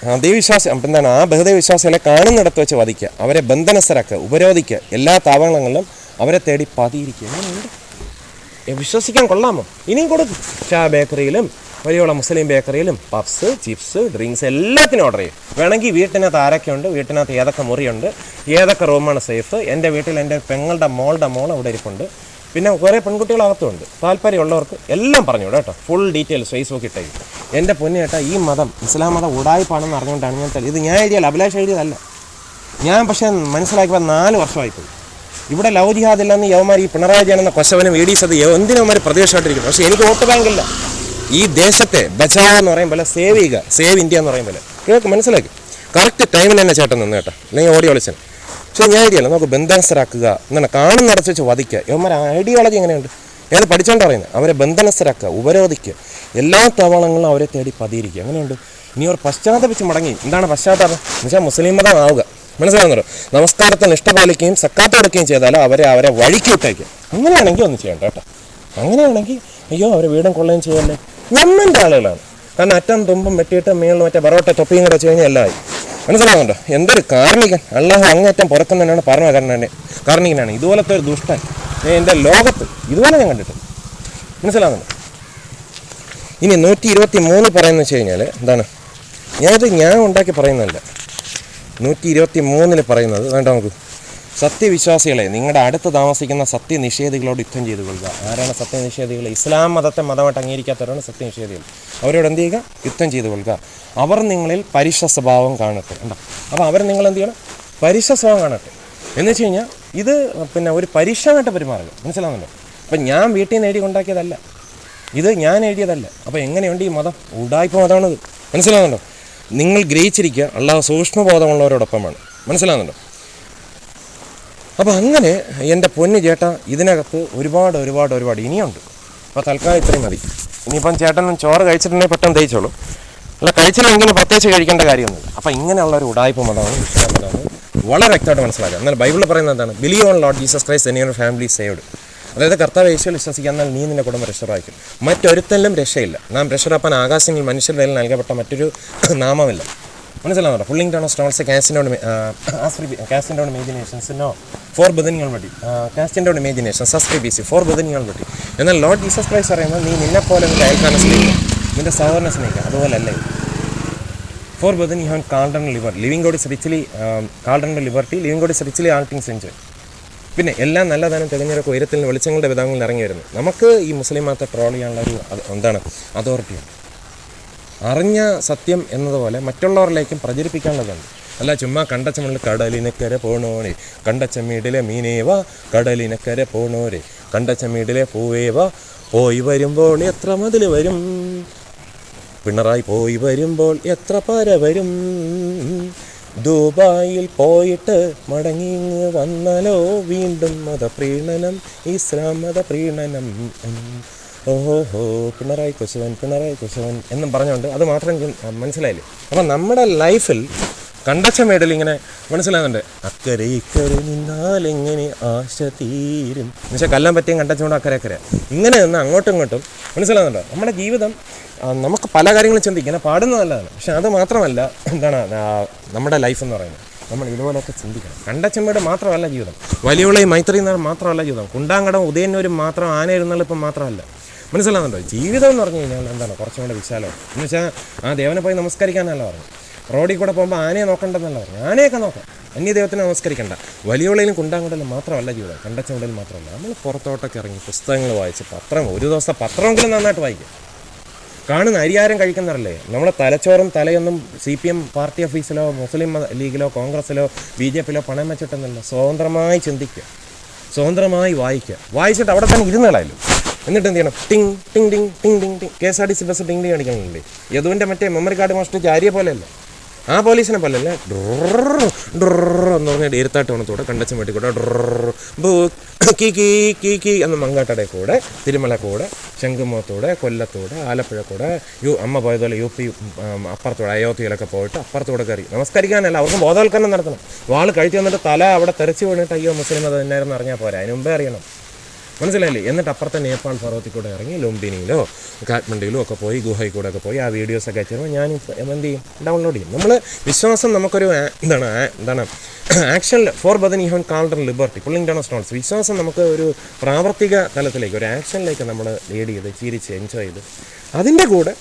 എന്താണ് ആ ബഹുദൈവ വിശ്വാസികളെ കാണുന്നിടത്ത് വെച്ച് വധിക്കുക, അവരെ ബന്ധനസ്ഥരാക്കുക, ഉപരോധിക്കുക, എല്ലാ താവളങ്ങളിലും അവരെ തേടി പതിയിരിക്കുക. വിശ്വസിക്കാൻ കൊള്ളാമോ? ഇനിയും കൊടുക്കും. ബേക്കറിയിലും വലിയുള്ള മുസ്ലിം ബേക്കറിയിലും പഫ്സ്, ചിപ്സ്, ഡ്രിങ്ക്സ് എല്ലാത്തിനും ഓർഡർ ചെയ്യും. വേണമെങ്കിൽ വീട്ടിനകത്ത് ആരൊക്കെയുണ്ട്, വീട്ടിനകത്ത് ഏതൊക്കെ മുറിയുണ്ട്, ഏതൊക്കെ റൂമാണ് സേഫ്. എൻ്റെ വീട്ടിൽ എൻ്റെ പെങ്ങളുടെ മോൾ അവിടെ ഇരിപ്പുണ്ട്. പിന്നെ കുറേ പെൺകുട്ടികളകത്തുമുണ്ട്. താല്പര്യമുള്ളവർക്ക് എല്ലാം പറഞ്ഞു കേട്ടോ. ഫുൾ ഡീറ്റെയിൽസ് ഫേസ്ബുക്ക് ഇട്ടേക്കും. എൻ്റെ പൊന്നു ചേട്ടാ, ഈ മതം ഇസ്ലാം മതം ഉടായ്പാണെന്ന് അറിഞ്ഞുകൊണ്ടാണ് ഞാൻ ഇത് ഞാൻ എഴുതിയല്ല, അഭിലാഷ് എഴുതിയതല്ല. ഞാൻ പക്ഷേ മനസ്സിലാക്കിയപ്പോൾ 4 വർഷമായിപ്പോയി. ഇവിടെ ലവ് ജിഹാദില്ലെന്ന് യവന്മാർ ഈ പിണറായി വിജയൻ എന്ന കൊശവനും VD സതീശനും എന്തിനവന്മാർ പ്രതിപക്ഷമായിട്ടിരിക്കുന്നു. പക്ഷേ എനിക്ക് വോട്ട് ബാങ്കില്ല. ഈ ദേശത്തെ ബച്ചാവ് എന്ന് പറയും പോലെ സേവ് ചെയ്യുക, സേവ് ഇന്ത്യ എന്ന് പറയും പോലെ കേൾക്ക്. മനസ്സിലാക്കി കറക്റ്റ് ടൈമിൽ തന്നെ ചേട്ടൻ നിന്ന് കേട്ടോ, അല്ലെങ്കിൽ ഓടി ഒളിച്ചൻ. പക്ഷേ ഞാൻ ഐഡിയല്ല, നമുക്ക് ബന്ധനസ്ഥരാക്കുക എന്നാണ്, കാണുന്നിടത്ത് വെച്ച് വധിക്കുക. യവന്മാർ ഐഡിയോളജി എങ്ങനെയുണ്ട് ഞാൻ പഠിച്ചോണ്ട് പറയുന്നത്. അവരെ ബന്ധനസ്ഥരാക്കുക, ഉപരോധിക്കുക, എല്ലാ താവളങ്ങളിലും അവരെ തേടി പതിയിരിക്കുക. അങ്ങനെയുണ്ട്. ഇനി അവർ പശ്ചാത്തപിച്ച് മടങ്ങി. എന്താണ് പശ്ചാത്താപം എന്ന് വെച്ചാൽ മുസ്ലിം മതം ആവുക. മനസ്സിലാകുന്നുണ്ടോ? നമസ്കാരത്തെ നിഷ്ഠ പാലിക്കുകയും സക്കാത്ത് കൊടുക്കുകയും ചെയ്താലോ അവരെ വഴിക്ക് വിട്ടേക്കും. അങ്ങനെയാണെങ്കിൽ ഒന്ന് ചെയ്യണ്ട കേട്ടോ. അങ്ങനെയാണെങ്കിൽ അയ്യോ അവരെ വീടും കൊള്ളുകയും ചെയ്യല്ലേ. നമ്മൻ്റെ ആളുകളാണ്. കാരണം അറ്റം തുമ്പും വെട്ടിയിട്ട് മേളിൽ മറ്റേ ബറോട്ട തൊപ്പിയും കൂടെ വെച്ച് കഴിഞ്ഞാൽ എല്ലാമായി. മനസ്സിലാകുന്നുണ്ടോ? എന്തൊരു കാർണികൻ. അള്ളാഹു അങ്ങേറ്റം പുറത്തുനിന്നാണ് പറഞ്ഞ കാർണികനാണ്. ഇതുപോലത്തെ ഒരു ദുഷ്ടൻ എൻ്റെ ലോകത്ത് ഇതുപോലെ ഞാൻ കണ്ടിട്ടുണ്ട്. മനസ്സിലാകുന്നുണ്ടോ? ഇനി 123 പറയുന്നത് വെച്ച് കഴിഞ്ഞാൽ എന്താണ്, ഞാൻ ഉണ്ടാക്കി പറയുന്നതല്ല. 123 പറയുന്നത് വേണ്ട നമുക്ക്, സത്യവിശ്വാസികളെ നിങ്ങളുടെ അടുത്ത് താമസിക്കുന്ന സത്യനിഷേധികളോട് യുദ്ധം ചെയ്തു കൊള്ളുക. ആരാണ് സത്യനിഷേധികൾ? ഇസ്ലാം മതത്തെ മതമായിട്ട് അംഗീകരിക്കാത്തവരാണ് സത്യനിഷേധികൾ. അവരോട് എന്ത് ചെയ്യുക? യുദ്ധം ചെയ്തു കൊള്ളുക. അവർ നിങ്ങളിൽ പരുഷ സ്വഭാവം കാണട്ടെ. ഉണ്ടോ? അപ്പോൾ അവർ നിങ്ങൾ എന്ത് ചെയ്യണം? പരുഷ സ്വഭാവം കാണട്ടെ എന്ന് വെച്ച് കഴിഞ്ഞാൽ ഇത് പിന്നെ ഒരു പരീക്ഷമായിട്ട് പെരുമാറുക. മനസ്സിലാകുന്നുണ്ടോ? അപ്പം ഞാൻ വീട്ടിൽ നിന്ന് എഴുതി ഉണ്ടാക്കിയതല്ല, ഇത് ഞാൻ എഴുതിയതല്ല. അപ്പോൾ എങ്ങനെയുണ്ട് ഈ മതം? ഉടായ്പ മതമാണത്. മനസ്സിലാകുന്നുണ്ടോ? നിങ്ങൾ ഗ്രഹിച്ചിരിക്കുക, അള്ളാഹു സൂക്ഷ്മബോധമുള്ളവരോടൊപ്പമാണ്. മനസ്സിലാകുന്നുണ്ടോ? അപ്പോൾ അങ്ങനെ എൻ്റെ പൊന്നു ചേട്ടാ, ഇതിനകത്ത് ഒരുപാട് ഇനിയുണ്ട്. അപ്പോൾ തൽക്കാലം ഇത്രയും മതി. ഇനിയിപ്പം ചേട്ടനും ചോറ് കഴിച്ചിട്ടുണ്ടെങ്കിൽ പെട്ടെന്ന് തേച്ചോളൂ. അല്ല കഴിച്ചില്ലെങ്കിൽ പ്രത്യേകിച്ച് കഴിക്കേണ്ട കാര്യമൊന്നുമില്ല. അപ്പോൾ ഇങ്ങനെയുള്ളൊരു ഉടായ്പ മതമാണ് ഇസ്ലാം മതമാണ്. വളരെ വ്യക്തമായിട്ട് മനസ്സിലാക്കുക. എന്നാൽ ബൈബിളിൽ പറയുന്നത് എന്താണ്? Believe on Lord Jesus Christ and your family saved. അതായത് കർത്താവ് യേശുവിൽ വിശ്വസിക്കുക, എന്നാൽ നീ നിന്റെ കുടുംബം രക്ഷപ്രാപിക്കും. മറ്റൊരുത്തലും രക്ഷയില്ല. നാം രക്ഷപ്പെടാൻ ആകാശങ്ങളിൽ മനുഷ്യരുടെ കയ്യിൽ നൽകപ്പെട്ട മറ്റൊരു നാമമില്ല. മനസ്സിലാവുന്നുണ്ടോ? ഫുള്ളിംഗ് ടോൺ ഓഫ് സ്റ്റോൺസ് കാസ്റ്റിൻ്റെ ഇമേജിനേഷൻസിനോ ഫോർ ബദനികൾ വഴി കാസ്റ്റിൻ്റെ ഇമേജിനേഷൻസ് അസ്ത്രി ബി സി ഫോർ ബദനികൾ വഴി. എന്നാൽ ലോർഡ് ജീസസ് ക്രൈസ്റ്റ് പറയുന്നത് നീ നിന്നെപ്പോലെ നിന്റെ അയൽക്കാരനെ സ്നേഹിക്കുക, നിന്റെ സഹോദരനെ സ്നേഹിക്കുക. അതുപോലല്ലേ for brethren you have called and ലിബർ living God is richly called and liberty living God is richly all things enjoy. പിന്നെ എല്ലാം നല്ലതാനും തികഞ്ഞൊക്കെ ഉയരത്തിൽ വെളിച്ചങ്ങളുടെ വിധങ്ങളിൽ ഇറങ്ങി വരുന്നു. നമുക്ക് ഈ മുസ്ലിം മതത്തെ ട്രോൾ ചെയ്യാനുള്ള ഒരു എന്താണ് അതോറിറ്റിയാണ്. അറിഞ്ഞ സത്യം എന്നതുപോലെ മറ്റുള്ളവരിലേക്കും പ്രചരിപ്പിക്കാനുള്ളതാണ്. അല്ല ചുമ്മാ കണ്ടച്ചമണിൽ കടലിനക്കരെ പോണോരെ കണ്ടച്ചമ്മീടിലെ മീനേവ കടലിനക്കരെ പോണോരെ കണ്ടച്ചമ്മീടിലെ പൂവേവ പോയി വരുമ്പോൾ എത്ര മതിൽ വരും പിണറായി പോയി വരുമ്പോൾ എത്ര പര വരും ദുബായിൽ പോയിട്ട് മടങ്ങി വന്നാലോ വീണ്ടും മതപ്രീണനം ഇസ്ലാം മതപ്രീണനം ഓഹോ പിണറായി കുശവൻ എന്നും പറഞ്ഞുകൊണ്ട് അത് മാത്രം മനസ്സിലായില്ലേ. അപ്പം നമ്മുടെ ലൈഫിൽ കണ്ടച്ചമേടിൽ ഇങ്ങനെ മനസ്സിലാകുന്നുണ്ട്, അക്കരെ ഇക്കരെ നിന്നാൽ എങ്ങനെ ആശ തീരും എന്നുവെച്ചാൽ കല്ലാൻ പറ്റിയും കണ്ടച്ചോണ്ട് അക്കരെ ഇങ്ങനെ നിന്ന് അങ്ങോട്ടും ഇങ്ങോട്ടും മനസ്സിലാകുന്നുണ്ടോ. നമ്മുടെ ജീവിതം നമുക്ക് പല കാര്യങ്ങളും ചിന്തിക്കാൻ പാടുന്നത് നല്ലതാണ്. പക്ഷെ അത് മാത്രമല്ല എന്താണ് നമ്മുടെ ലൈഫ് എന്ന് പറയുന്നത്. നമ്മൾ ഇതുപോലെയൊക്കെ ചിന്തിക്കണം. കണ്ടച്ചമ്മയുടെ മാത്രമല്ല ജീവിതം, വലിയുള്ളയും മൈത്രി നാട് മാത്രമല്ല ജീവിതം, കുണ്ടാങ്കടം ഉദയന്നൂരും മാത്രം, ആനയിരുന്നള്ളിപ്പം മാത്രമല്ല. മനസ്സിലാകുന്നുണ്ടോ? ജീവിതം എന്ന് പറഞ്ഞു കഴിഞ്ഞാൽ എന്താണ് കുറച്ചും കൂടെ വിശാലം. എന്ന് വെച്ചാൽ ആ ദേവനെ പോയി നമസ്കരിക്കാനല്ല പറഞ്ഞു, റോഡിൽ കൂടെ പോകുമ്പോൾ ആനയെ നോക്കണ്ടെന്നല്ല പറഞ്ഞു. ആനയൊക്കെ നോക്കാം, അന്യദൈവത്തിനെ നമസ്കരിക്കണ്ട. വലിയുള്ളയിലും കുണ്ടാങ്കടലും മാത്രമല്ല ജീവിതം, കണ്ടച്ചമ്മടലും മാത്രമല്ല. നമ്മൾ പുറത്തോട്ടൊക്കെ ഇറങ്ങി പുസ്തകങ്ങൾ വായിച്ച് ഒരു ദിവസം പത്രമെങ്കിലും നന്നായിട്ട് വായിക്കും. കാണുന്ന അരിയാരം കഴിക്കുന്നവരല്ലേ. നമ്മളെ തലച്ചോറും തലയൊന്നും CPM പാർട്ടി ഓഫീസിലോ മുസ്ലിം ലീഗിലോ കോൺഗ്രസ്സിലോ BJPയിലോ പണം വെച്ചിട്ടൊന്നുമില്ല. സ്വതന്ത്രമായി ചിന്തിക്കുക, സ്വതന്ത്രമായി വായിക്കുക, വായിച്ചിട്ട് അവിടെ തന്നെ ഇരുന്നളയല്ലോ. എന്നിട്ട് എന്ത് ചെയ്യണം? ടിങ് ടിങ് ടിങ് ടിങ് ടിങ് ടിങ്. KSRTC ബസ് ടിങ് ടിങ് അടിക്കണില്ലേ? യദുവിൻ്റെ മറ്റേ മെമ്മറി കാർഡ് മോഷ്ടിച്ച് ആര്യ പോലെയല്ല, ആ പോലീസിനെ പോലെയല്ല. എന്ന് പറഞ്ഞാൽ ഇരുത്താട്ട് വണത്തോടെ കണ്ടച്ചം വേണ്ടി കൂടെ കീ കീ കീ കീ എന്ന് മങ്ങാട്ടടെ കൂടെ, തിരുമല കൂടെ, ശംഖുമുഖത്തൂടെ, കൊല്ലത്തൂടെ, ആലപ്പുഴ കൂടെ, അമ്മ പോയതുപോലെ UP അപ്പുറത്തൂടെ അയോധ്യയിലൊക്കെ പോയിട്ട് അപ്പുറത്തൂടെ കയറി നമസ്കരിക്കാനല്ല, അവർക്ക് ബോധവൽക്കരണം നടത്തണം. വാൾ കഴിച്ചു വന്നിട്ട് തല അവിടെ തെറിച്ച് വീണിട്ട് അയ്യോ മുസ്ലിം അത് എന്നായിരുന്നു അറിഞ്ഞാൽ പോരാ, അതിന് മുമ്പേ അറിയണം. മനസ്സിലായില്ലേ? എന്നിട്ട് അപ്പുറത്തെ നേപ്പാൾ പർവ്വത്തിൽ കൂടെ ഇറങ്ങി ലുംബിനിയിലോ കാഠ്മണ്ഡുവിലോ ഒക്കെ പോയി ഗുഹയിൽ കൂടെ ഒക്കെ പോയി ആ വീഡിയോസൊക്കെ അയച്ചു ഞാൻ എന്ത് ചെയ്യും? ഡൗൺലോഡ് ചെയ്യും. നമ്മൾ വിശ്വാസം നമുക്കൊരു എന്താണ് action for brethren even called liberty pulling down stones. വിശ്വാസം നമുക്ക് ഒരു പ്രാവർത്തിക തലത്തിലേക്ക്, ഒരു ആക്ഷനിലേക്ക് നമ്മൾ ലീഡ് ചെയ്ത് ചിരിച്ച് എൻജോയ് ചെയ്ത് അതിൻ്റെ കൂടെ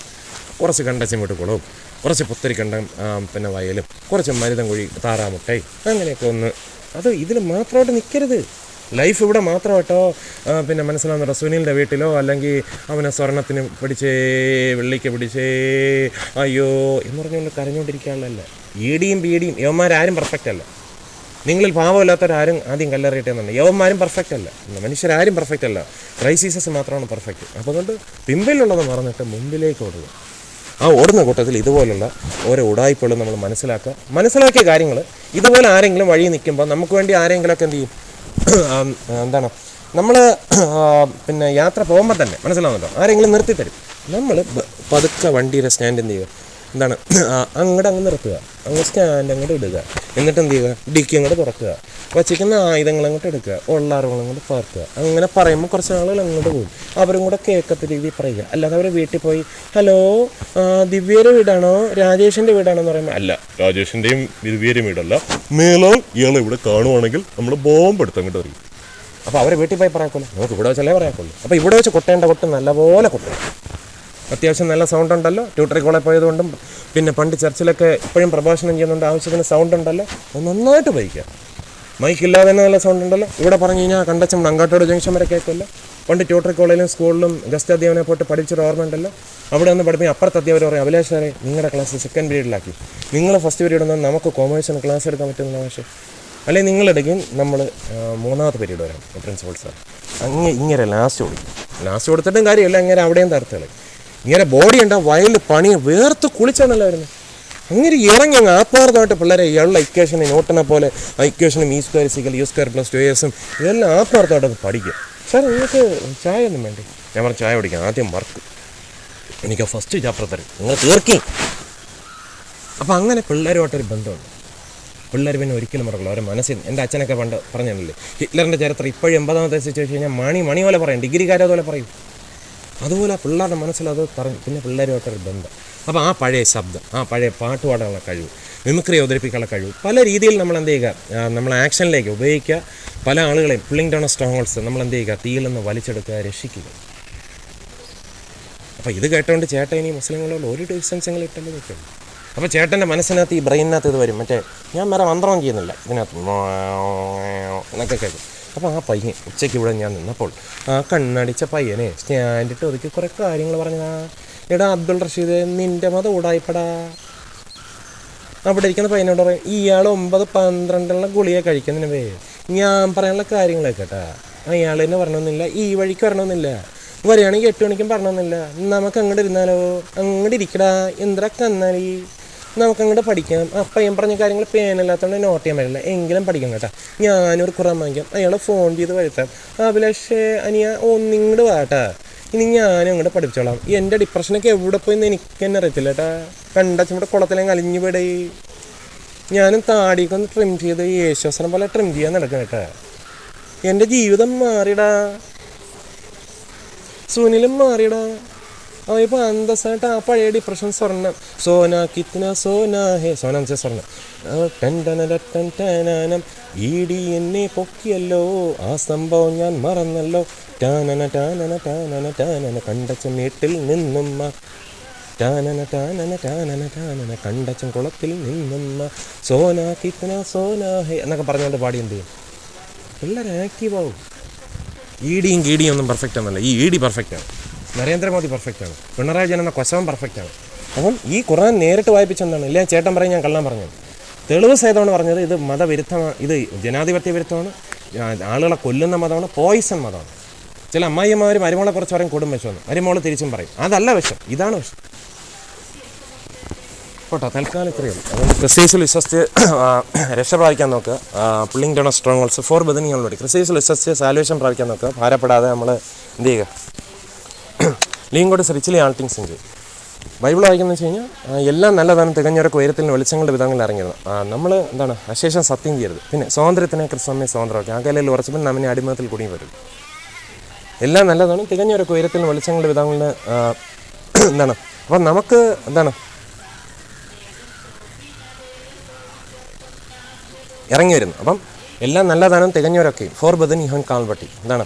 കുറച്ച് കണ്ടച്ചിമിട്ടുകളും കുറച്ച് പുത്തരിക്കണ്ടം പിന്നെ വയലും കുറച്ച് മരുതൻകുഴി താറാമുട്ടൈ അങ്ങനെയൊക്കെ ഒന്ന്, അത് ഇതിൽ മാത്രമായിട്ട് നിൽക്കരുത്. ലൈഫ് ഇവിടെ മാത്രമായിട്ടോ പിന്നെ മനസ്സിലാവുന്നുണ്ടോ? സുനിലിൻ്റെ വീട്ടിലോ അല്ലെങ്കിൽ അവനെ സ്വർണത്തിന് പിടിച്ചേ വെള്ളിക്ക് പിടിച്ചേ അയ്യോ എന്ന് പറഞ്ഞുകൊണ്ട് കരഞ്ഞുകൊണ്ടിരിക്കാനുള്ളതല്ല. EDയും BDയും യവന്മാരാരും പെർഫെക്റ്റ് അല്ല. നിങ്ങളിൽ പാവമില്ലാത്തവരാരും ആദ്യം കല്ലെറിയട്ടെന്നുണ്ട്. യവന്മാരും പെർഫെക്റ്റ് അല്ല, മനുഷ്യരാരും പെർഫെക്റ്റ് അല്ല. ക്രൈസിസസ് മാത്രമാണ് പെർഫെക്റ്റ്. അപ്പോൾ അതുകൊണ്ട് പിമ്പിലുള്ളത് മറന്നിട്ട് മുമ്പിലേക്ക് ഓടുക. ആ ഓടുന്ന കൂട്ടത്തിൽ ഇതുപോലുള്ള ഓരോ ഉടായ്പകളും നമ്മൾ മനസ്സിലാക്കിയ കാര്യങ്ങൾ ഇതുപോലെ ആരെങ്കിലും വഴി നിൽക്കുമ്പോൾ നമുക്ക് വേണ്ടി ആരെങ്കിലുമൊക്കെ എന്ത് ചെയ്യും? എന്താണ് നമ്മൾ പിന്നെ യാത്ര പോകുമ്പോൾ തന്നെ മനസ്സിലാവുന്നുണ്ടോ? ആരെങ്കിലും നിർത്തിത്തരും. നമ്മൾ പതുക്കെ വണ്ടിയുടെ സ്റ്റാൻഡ് എന്ത് ചെയ്യുക? എന്താണ് അങ്ങ് നിർത്തുക, അങ്ങ് സ്റ്റാൻഡ് അങ്ങോട്ട് ഇടുക. എന്നിട്ട് എന്ത് ചെയ്യുക? ഡിക്കി അങ്ങോട്ട് തുറക്കുക, വച്ചിരിക്കുന്ന ആയുധങ്ങൾ അങ്ങോട്ട് എടുക്കുക, ഉള്ളാറുകൾ അങ്ങോട്ട് പാർക്കുക. അങ്ങനെ പറയുമ്പോൾ കുറച്ച് ആളുകൾ അങ്ങോട്ട് പോകും. അവരും കൂടെ കേൾക്കത്ത രീതിയിൽ പറയുക. അല്ലാതെ അവർ വീട്ടിൽ പോയി ഹലോ ദിവ്യയുടെ വീടാണോ രാജേഷിൻ്റെ വീടാണോ എന്ന് പറയുമ്പോൾ അല്ല, രാജേഷിൻ്റെയും ദിവ്യയുടെയും വീടല്ല, മേലോം ഇയാളെ ഇവിടെ കാണുവാണെങ്കിൽ നമ്മൾ ബോംബെടുത്ത് അങ്ങോട്ട് അറിയും. അപ്പോൾ അവരെ വീട്ടിൽ പോയി പറയാക്കുള്ളൂ, നമുക്ക് ഇവിടെ വെച്ചല്ലേ പറയാക്കുള്ളൂ. അപ്പോൾ ഇവിടെ വെച്ച് കൊട്ടേണ്ട കൊട്ട് നല്ലപോലെ കൊട്ടണം. അത്യാവശ്യം നല്ല സൗണ്ട് ഉണ്ടല്ലോ, ട്യൂട്ടറി കോളേജ് പോയതുകൊണ്ടും പിന്നെ പണ്ട് ചർച്ചിലൊക്കെ ഇപ്പോഴും പ്രഭാഷണം ചെയ്യുന്നുണ്ട്, ആവശ്യത്തിന് സൗണ്ട് ഉണ്ടല്ലോ, അത് നന്നായിട്ട് ഉപയോഗിക്കുക. മൈക്കില്ലാതെ തന്നെ നല്ല സൗണ്ട് ഉണ്ടല്ലോ. ഇവിടെ പറഞ്ഞു കഴിഞ്ഞാൽ കണ്ടച്ചം അങ്ങാട്ടോട് ജംഗ്ഷൻ വരെ കേൾക്കുമല്ലോ. പണ്ട് ട്യൂട്ടറി കോളേജിലും സ്കൂളിലും ഗസ്റ്റ് അധ്യാപനെ പോയിട്ട് പഠിച്ചൊരു ഓർമ്മ ഉണ്ടല്ലോ. അവിടെ ഒന്ന് പഠിപ്പിക്കും. അപ്പുറത്തെ അധ്യാപകർ പറയും അഭിലാഷ് സാറേ നിങ്ങളുടെ ക്ലാസ് സെക്കൻഡ് പീരീഡിലാക്കി, നിങ്ങൾ ഫസ്റ്റ് പീരീഡ് വന്നാൽ നമുക്ക് കോമേഴ്സിന് ക്ലാസ് എടുക്കാൻ പറ്റുന്ന പക്ഷേ അല്ലെങ്കിൽ നിങ്ങളെടുക്കും നമ്മൾ മൂന്നാമത്തെ പീരീഡ് വരാം പ്രിൻസിപ്പൾ സാർ. ഇങ്ങനെ ലാസ്റ്റ് കൊടുത്തിട്ടും കാര്യമില്ല, ഇങ്ങനെ അവിടെയും തരത്തുകളെ ഇങ്ങനെ ബോഡി ഉണ്ടാ വയലിൽ പണി വേർത്ത് കുളിച്ചാണല്ലോ വരുന്നത്. അങ്ങനെ ഇറങ്ങി അങ്ങ് ആത്മാർത്ഥമായിട്ട് പിള്ളേരെ ഇയാളുടെ ഇക്വേഷന് നോട്ടിനെ പോലെ ഇക്വേഷനും E² = U² + 2AS ഇതെല്ലാം ആത്മാർത്ഥമായിട്ട് പഠിക്കുക. സാർ നിങ്ങൾക്ക് ചായ ഒന്നും വേണ്ടേ? ഞാൻ പറഞ്ഞു ചായ കുടിക്കാം, ആദ്യം വർക്ക്, എനിക്ക് ഫസ്റ്റ് ചാപ്റ്റർ തരും, നിങ്ങൾ തീർക്കി. അപ്പം അങ്ങനെ പിള്ളേരുമായിട്ടൊരു ബന്ധമുണ്ട്. പിള്ളേർ പിന്നെ ഒരിക്കലും മറക്കില്ല അവരെ മനസ്സിൽ. എൻ്റെ അച്ഛനൊക്കെ പണ്ട് പറഞ്ഞല്ലേ ഹിറ്റ്ലറിൻ്റെ ചരിത്രം ഇപ്പോഴും 80ാമത്തെ ചോദിച്ചു കഴിഞ്ഞാൽ മണി പോലെ പറയും, ഡിഗ്രിക്കാരെ പോലെ പറയും. അതുപോലെ പിള്ളേരുടെ മനസ്സിലത് പറഞ്ഞു. പിന്നെ പിള്ളേരുമായിട്ടൊരു ബന്ധം. അപ്പോൾ ആ പഴയ ശബ്ദം, ആ പഴയ പാട്ട് പാടാനുള്ള കഴിവ്, മിമിക്രി അവതരിപ്പിക്കാനുള്ള കഴിവ് പല രീതിയിൽ നമ്മൾ എന്ത് ചെയ്യുക? നമ്മൾ ആക്ഷനിലേക്ക് ഉപയോഗിക്കുക. പല ആളുകളെയും പുള്ളിങ് ഡൗൺ സ്ട്രോങ് ഹോൾഡ്സ് നമ്മൾ എന്ത് ചെയ്യുക? തീയിൽ നിന്ന് വലിച്ചെടുക്കുക, രക്ഷിക്കുക. അപ്പോൾ ഇത് കേട്ടോണ്ട് ചേട്ടൻ ഇനി മുസ്ലിങ്ങളോട് ഒരു ഡിസ്റ്റൻസെങ്കിലും ഇട്ടല്ലേ നിൽക്കും. അപ്പോൾ ചേട്ടൻ്റെ മനസ്സിനകത്ത് ഈ ബ്രെയിനകത്ത് ഇത് വരും, മറ്റേ ഞാൻ വേറെ മന്ത്രം ചെയ്യുന്നില്ല ഇതിനകത്ത് എന്നൊക്കെ കേൾക്കും. അപ്പോൾ ആ പയ്യൻ ഉച്ചയ്ക്ക് ഇവിടെ ഞാൻ നിന്നപ്പോൾ ആ കണ്ണടിച്ച പയ്യനെ സ്റ്റാൻഡിട്ട് ഒതുക്കി കുറേ കാര്യങ്ങൾ പറഞ്ഞതാ. എടാ അബ്ദുൾ റഷീദ് നിൻ്റെ മതം ഊടായിപ്പടാ. അവിടെ ഇരിക്കുന്ന പയ്യനോട് പറയും ഇയാൾ 9-12 ഗുളിക കഴിക്കുന്നതിന് ഞാൻ പറയാനുള്ള കാര്യങ്ങളൊക്കെ കേട്ടാ. അയാൾ തന്നെ പറഞ്ഞൊന്നുമില്ല, ഈ വഴിക്ക് വരണമെന്നില്ല, വരികയാണെങ്കിൽ 8 മണിക്കും പറഞ്ഞൊന്നുമില്ല. നമുക്ക് അങ്ങോട്ട് ഇരുന്നാലോ? അങ്ങോട്ട് ഇരിക്കടാ, എന്താ കന്നാലി, നമുക്കങ്ങോട്ട് പഠിക്കാം. ആ പയ്യൻ പറഞ്ഞ കാര്യങ്ങൾ പേനല്ലാത്തതുകൊണ്ട് നോട്ട് ചെയ്യാൻ പറ്റില്ല, എങ്കിലും പഠിക്കാം കേട്ടാ. ഞാനൊരു ഖുറാൻ വാങ്ങിക്കാം, അയാളെ ഫോൺ ചെയ്ത് വരുത്താം. അഭിലാഷ് അനിയ ഒന്നിങ്ങോട്ട് വാട്ടാ, ഇനി ഞാനും അങ്ങോട്ട് പഠിപ്പിച്ചോളാം. എൻ്റെ ഡിപ്രഷനൊക്കെ എവിടെ പോയിന്ന് എനിക്ക് തന്നെ അറിയത്തില്ല കേട്ടാ. കണ്ടച്ചവിടെ കുളത്തിലേക്ക് അലിഞ്ഞു വിടേ. ഞാനും താടിയൊക്കെ ഒന്ന് ട്രിം ചെയ്ത് യേശുവസനം പോലെ ട്രിം ചെയ്യാൻ നടക്കണം കേട്ടാ. എൻ്റെ ജീവിതം മാറിടാ, സുനിലും മാറിടാ. ഇപ്പോൾ അന്തസ്സായിട്ട് അപ്പോഴേടി പ്രശ്നം സ്വർണ്ണം സോന കിത്ന സോന ഹേ സോന എന്ന് വെച്ചാൽ സ്വർണ്ണം ടെൻറ്റനം ഈടി എന്നെ പൊക്കിയല്ലോ ആ സംഭവം ഞാൻ മറന്നല്ലോ ടാനന ടാനന ടാനന ടാനന കണ്ടച്ച മേട്ടിൽ നിന്നും ടാനന ടാനന ടാനന ടാനന കണ്ടച്ചൻ കുളത്തിൽ നിന്നും സോന കിത്ന സോന ഹേ എന്നൊക്കെ പറഞ്ഞുകൊണ്ട് പാടി എന്ത് ചെയ്യും? പിള്ളേർ ആക്റ്റീവാകും. ഈടിയും കീടിയും ഒന്നും പെർഫെക്റ്റ് ഒന്നുമല്ല. ഈ ഈടി പെർഫെക്റ്റാണ്, നരേന്ദ്രമോദി പെർഫെക്റ്റാണ്, പിണറായി വിജയൻ എന്ന കൊശവൻ പെർഫെക്റ്റാണ്. അപ്പം ഈ ഖുർആൻ നേരിട്ട് വായിപ്പിച്ചെന്താണ്? ഇല്ല ചേട്ടൻ പറയും ഞാൻ കള്ളം പറഞ്ഞത്. തെളിവ് സഹിതമാണ് പറഞ്ഞത്. ഇത് മതവിരുദ്ധമാണ്, ഇത് ജനാധിപത്യ വിരുദ്ധമാണ്, ആളുകളെ കൊല്ലുന്ന മതമാണ്, പോയിസൺ മതമാണ്. ചില അമ്മായിയമ്മമാർ മരുമോളെ കുറച്ച് പറയും കൊടും വിഷമെന്ന്, മരുമോള് തിരിച്ചും പറയും അതല്ല വിഷം, ഇതാണ് വിഷം. പോട്ടോ, തൽക്കാലം ഇത്രയേ ഉള്ളൂ. അതുകൊണ്ട് ക്രിസ്ത്യൻസിൽ വിശ്വസിച്ച് രക്ഷ പ്രാപിക്കാൻ നോക്കുക. Pulling down strong holds for brethren already. ക്രിസ്ത്യൻസിൽ വിശ്വസിച്ച് സാല്വേഷൻ പ്രാപിക്കാൻ നോക്കുക. ഭാരപ്പെടാതെ നമ്മൾ എന്ത് ചെയ്യുക? ലീങ് God richly all things enjoy. Bible വായിക്കുന്നത് വെച്ച് കഴിഞ്ഞാൽ എല്ലാം നല്ലതാണ്, തികഞ്ഞവരൊക്കെ ഉയരത്തിൽ വെളിച്ചങ്ങളുടെ വിധങ്ങളിൽ ഇറങ്ങിയത്. നമ്മൾ എന്താണ് അശേഷം സത്യം ചെയ്യരുത്. പിന്നെ സ്വാതന്ത്ര്യത്തിനെ ക്രിസ്തമ്മയെ സ്വാതന്ത്ര്യമാക്കി അകലയിൽ ഉറച്ചപ്പോൾ നമ്മെ അടിമത്തിൽ കുടുങ്ങി വരും. എല്ലാം നല്ലതാണ്, തികഞ്ഞവരൊക്കെ ഉയരത്തിൽ വെളിച്ചങ്ങളുടെ വിധങ്ങളിൽ എന്താണ്. അപ്പം നമുക്ക് എന്താണ് ഇറങ്ങി വരുന്നു. അപ്പം എല്ലാം നല്ലതാണ്, തികഞ്ഞവരൊക്കെ ഫോർ ബദനി ഹൻ കാൽവട്ടി എന്താണ്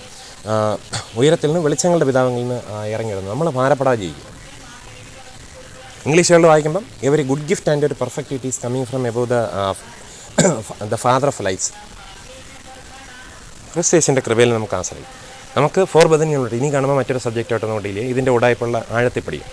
ഉയരത്തിൽ നിന്ന് വെളിച്ചങ്ങളുടെ പിതാവിൽ നിന്ന് ഇറങ്ങി വരുന്നത്. നമ്മൾ ഭാരപ്പെടാതെ ജീവിക്കുക. ഇംഗ്ലീഷുകളിൽ വായിക്കുമ്പം എവരി ഗുഡ് ഗിഫ്റ്റ് ആൻഡ് ഒരു perfect it is coming from above the father of lights. ക്രിസ്തേശൻ്റെ കൃപയിൽ നമുക്ക് ആശ്രയിക്കും. നമുക്ക് ഫോർ ബദനി ഉള്ളത് ഇനി കാണുമ്പോൾ മറ്റൊരു സബ്ജക്റ്റായിട്ട് നോട്ടില്ലേ ഇതിൻ്റെ ഉടായ്പുള്ള ആഴത്തിൽ പഠിക്കും.